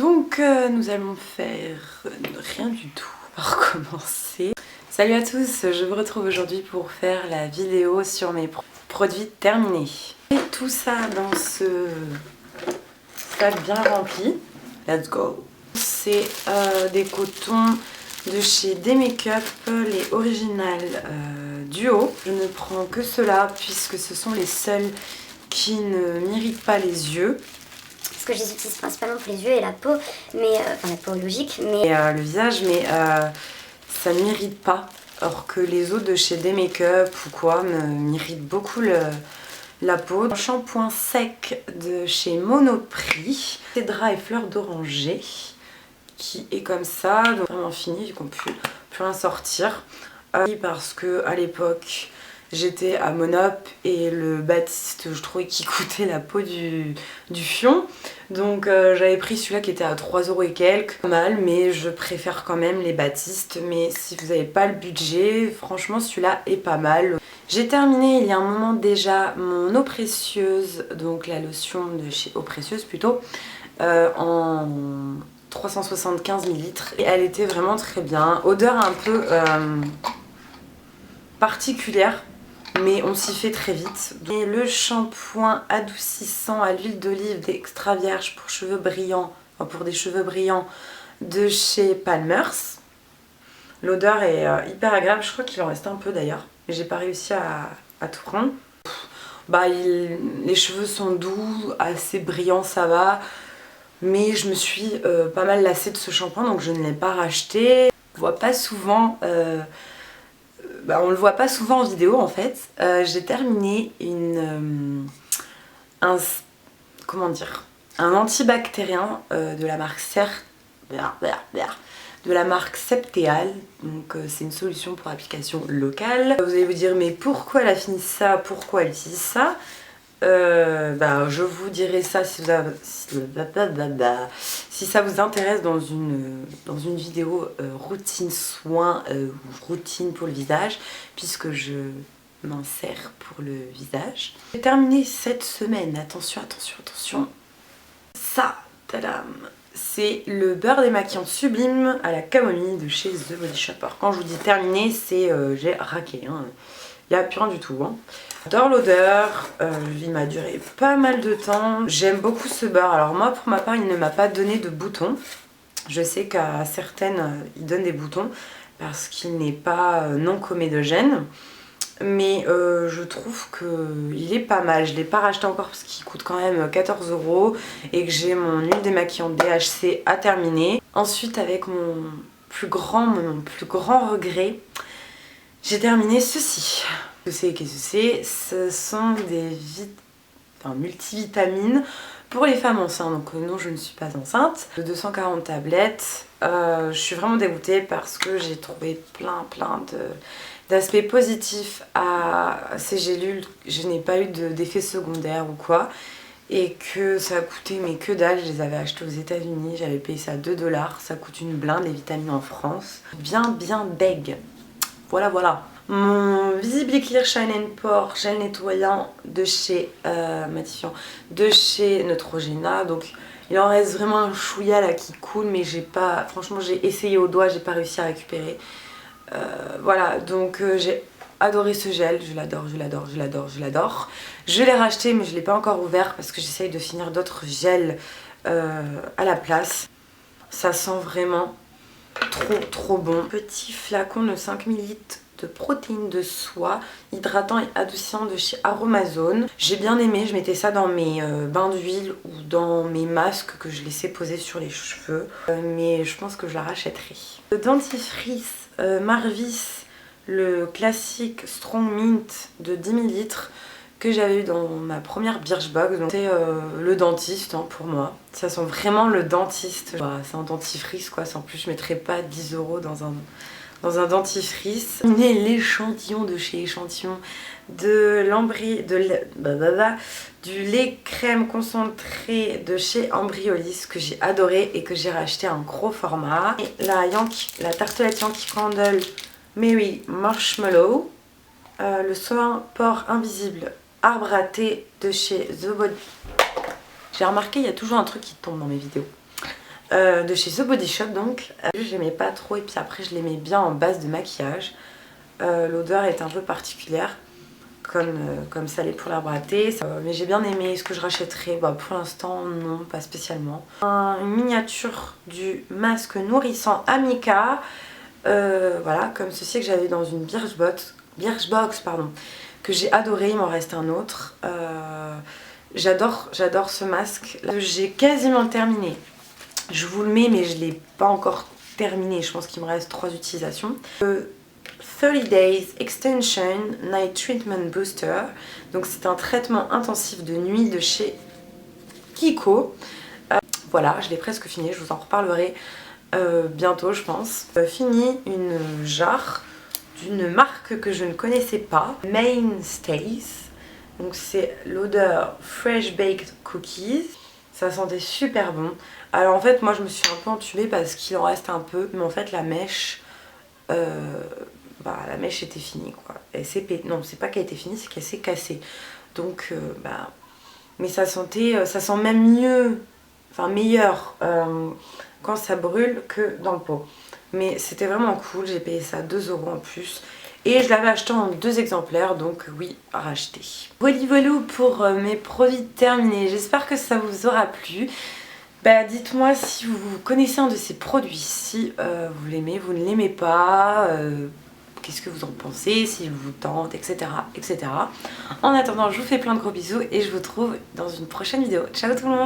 Donc nous allons faire rien du tout, on va recommencer. Salut à tous, je vous retrouve aujourd'hui pour faire la vidéo sur mes produits terminés. Et tout ça dans ce sac bien rempli. Let's go. C'est des cotons de chez D-Make-up, les originales duo. Je ne prends que cela puisque ce sont les seuls qui ne m'irritent pas les yeux. Parce que je les utilise principalement pour les yeux et la peau, mais enfin la peau logique, mais le visage, mais ça ne m'irrite pas. Alors que les autres de chez D-Make-up ou quoi m'irritent beaucoup la peau. Un shampoing sec de chez Monoprix, Cédra et fleurs d'oranger, qui est comme ça, donc vraiment fini, vu qu'on ne peut plus rien sortir. Parce que à l'époque j'étais à Monop et le Baptiste, je trouvais qu'il coûtait la peau du fion. Donc j'avais pris celui-là qui était à 3 € et quelques. Pas mal, mais je préfère quand même les Baptiste. Mais si vous n'avez pas le budget, franchement celui-là est pas mal. J'ai terminé il y a un moment déjà mon eau précieuse, donc la lotion de chez Eau Précieuse plutôt, en 375 ml. Et elle était vraiment très bien. Odeur un peu particulière, mais on s'y fait très vite. Et le shampoing adoucissant à l'huile d'olive d'Extra Vierge pour cheveux brillants, enfin pour des cheveux brillants, de chez Palmer's. L'odeur est hyper agréable, je crois qu'il en reste un peu d'ailleurs, mais j'ai pas réussi à tout prendre. Les cheveux sont doux, assez brillants, ça va, mais je me suis pas mal lassée de ce shampoing, donc je ne l'ai pas racheté. On voit pas souvent... on le voit pas souvent en vidéo en fait. J'ai terminé un antibactérien de la marque Septéal. Donc c'est une solution pour application locale. Vous allez vous dire mais pourquoi elle a fini ça, pourquoi elle utilise ça? Je vous dirai ça si ça vous intéresse dans une vidéo routine soin ou routine pour le visage, puisque je m'en sers pour le visage. J'ai terminé cette semaine, attention, ça, tadam, c'est le beurre démaquillant sublime à la camomille de chez The Body Shop. Alors quand je vous dis terminé, c'est j'ai raqué, hein. Il n'y a plus rien du tout, hein. J'adore l'odeur, il m'a duré pas mal de temps. J'aime beaucoup ce beurre. Alors moi pour ma part il ne m'a pas donné de boutons. Je sais qu'à certaines il donne des boutons parce qu'il n'est pas non comédogène. Mais je trouve qu'il est pas mal. Je ne l'ai pas racheté encore parce qu'il coûte quand même 14 € et que j'ai mon huile démaquillante DHC à terminer. Ensuite avec mon plus grand regret, j'ai terminé ceci. Qu'est-ce que c'est? Ce sont des multivitamines pour les femmes enceintes. Donc non, je ne suis pas enceinte. De 240 tablettes. Je suis vraiment dégoûtée parce que j'ai trouvé plein d'aspects positifs à ces gélules. Je n'ai pas eu d'effet secondaire ou quoi. Et que ça a coûté mais que dalle. Je les avais achetées aux États-Unis. J'avais payé ça 2 $. Ça coûte une blinde les vitamines en France. Bien beg. Voilà. Mon Visibly Clear Shine and Pore gel nettoyant de chez matifiant de chez Neutrogena. Donc il en reste vraiment un chouïa là qui coule, mais j'ai pas, franchement j'ai essayé au doigt, j'ai pas réussi à récupérer. Voilà, donc j'ai adoré ce gel, je l'adore. Je l'ai racheté mais je l'ai pas encore ouvert parce que j'essaye de finir d'autres gels à la place. Ça sent vraiment trop bon. Petit flacon de 5 ml de protéines de soie, hydratant et adoucissant de chez Aromazone. J'ai bien aimé, je mettais ça dans mes bains d'huile ou dans mes masques que je laissais poser sur les cheveux. Mais je pense que je la rachèterai. Le dentifrice Marvis, le classique Strong Mint de 10 ml que j'avais eu dans ma première Birchbox. Donc c'est le dentiste pour moi. Ça sent vraiment le dentiste. C'est un dentifrice quoi, en plus je mettrais pas 10 € dans un dentifrice. L'échantillon de chez Échantillon du lait crème concentré de chez Embryolisse que j'ai adoré et que j'ai racheté en gros format. Et la tartelette Yankee Candle Mary Marshmallow, le soin pore invisible arbre à thé de chez The Body. J'ai remarqué il y a toujours un truc qui tombe dans mes vidéos. de chez The Body Shop donc. J'aimais pas trop et puis après je l'aimais bien en base de maquillage. L'odeur est un peu particulière comme ça l'est pour l'arbre à thé. Mais j'ai bien aimé. Est-ce que je rachèterais? Bah, pour l'instant non, pas spécialement. Une miniature du masque nourrissant Amika. Voilà, comme ceci que j'avais dans une Birchbox pardon, que j'ai adoré. Il m'en reste un autre. J'adore ce masque. J'ai quasiment terminé. Je vous le mets mais je ne l'ai pas encore terminé. Je pense qu'il me reste 3 utilisations. 30 Days Extension Night Treatment Booster. Donc c'est un traitement intensif de nuit de chez Kiko. Voilà, je l'ai presque fini. Je vous en reparlerai bientôt je pense. Fini une jarre d'une marque que je ne connaissais pas. Mainstays. Donc c'est l'odeur Fresh Baked Cookies. Ça sentait super bon. Alors en fait moi je me suis un peu entubée parce qu'il en reste un peu. Mais en fait la mèche... la mèche était finie quoi. Non c'est pas qu'elle était finie, c'est qu'elle s'est cassée. Donc mais ça sent même mieux, enfin meilleur quand ça brûle que dans le pot. Mais c'était vraiment cool, j'ai payé ça 2 € en plus. Et je l'avais acheté en 2 exemplaires, donc oui, à racheter. Voilà pour mes produits terminés. J'espère que ça vous aura plu. Dites-moi si vous connaissez un de ces produits, si vous l'aimez, vous ne l'aimez pas, qu'est-ce que vous en pensez, s'il vous tente, etc., etc. En attendant, je vous fais plein de gros bisous et je vous retrouve dans une prochaine vidéo. Ciao tout le monde!